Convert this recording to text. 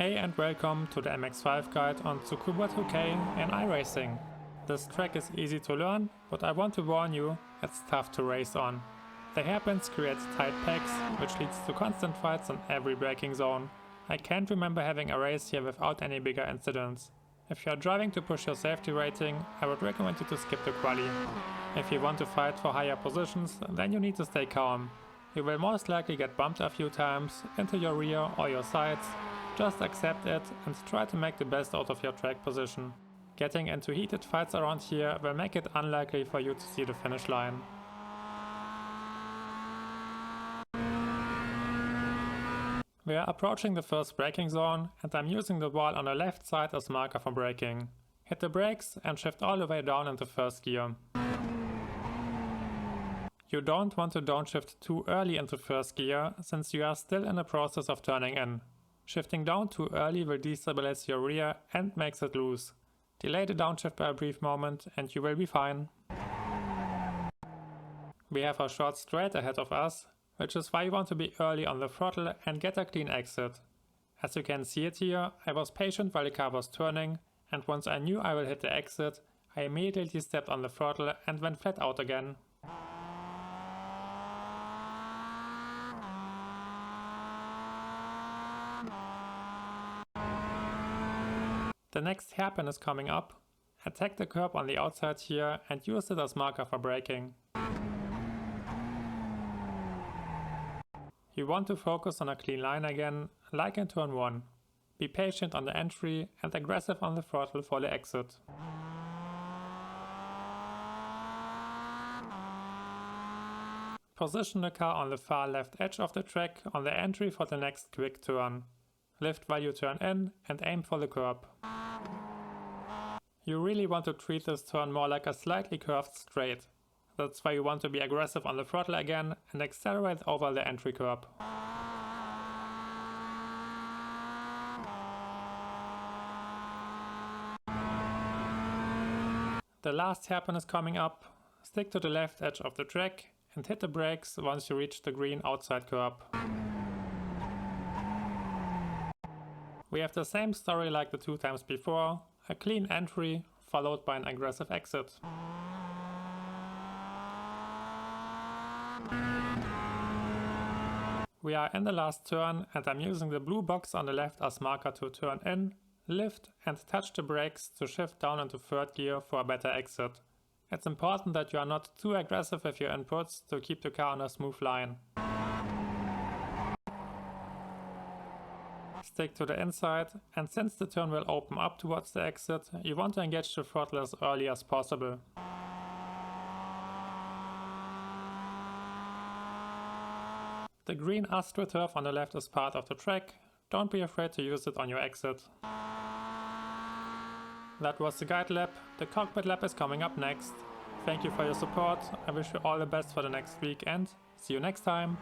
Hey and welcome to the MX-5 guide on Tsukuba 2K and iRacing. This track is easy to learn, but I want to warn you, it's tough to race on. The hairpins create tight packs, which leads to constant fights in every braking zone. I can't remember having a race here without any bigger incidents. If you are driving to push your safety rating, I would recommend you to skip the quali. If you want to fight for higher positions, then you need to stay calm. You will most likely get bumped a few times, into your rear or your sides. Just accept it and try to make the best out of your track position. Getting into heated fights around here will make it unlikely for you to see the finish line. We are approaching the first braking zone and I'm using the wall on the left side as marker for braking. Hit the brakes and shift all the way down into first gear. You don't want to downshift too early into first gear since you are still in the process of turning in. Shifting down too early will destabilize your rear and makes it loose. Delay the downshift by a brief moment and you will be fine. We have a short straight ahead of us, which is why you want to be early on the throttle and get a clean exit. As you can see it here, I was patient while the car was turning, and once I knew I will hit the exit, I immediately stepped on the throttle and went flat out again. The next hairpin is coming up. Attack the curb on the outside here and use it as marker for braking. You want to focus on a clean line again, like in turn 1. Be patient on the entry and aggressive on the throttle for the exit. Position the car on the far left edge of the track on the entry for the next quick turn. Lift while you turn in and aim for the curb. You really want to treat this turn more like a slightly curved straight. That's why you want to be aggressive on the throttle again and accelerate over the entry curb. The last hairpin is coming up. Stick to the left edge of the track and hit the brakes once you reach the green outside curb. We have the same story like the 2 times before, a clean entry followed by an aggressive exit. We are in the last turn and I'm using the blue box on the left as marker to turn in, lift and touch the brakes to shift down into third gear for a better exit. It's important that you are not too aggressive with your inputs to keep the car on a smooth line. Stick to the inside, and since the turn will open up towards the exit, you want to engage the throttle as early as possible. The green AstroTurf on the left is part of the track, don't be afraid to use it on your exit. That was the guide lap, the cockpit lap is coming up next. Thank you for your support, I wish you all the best for the next week and see you next time!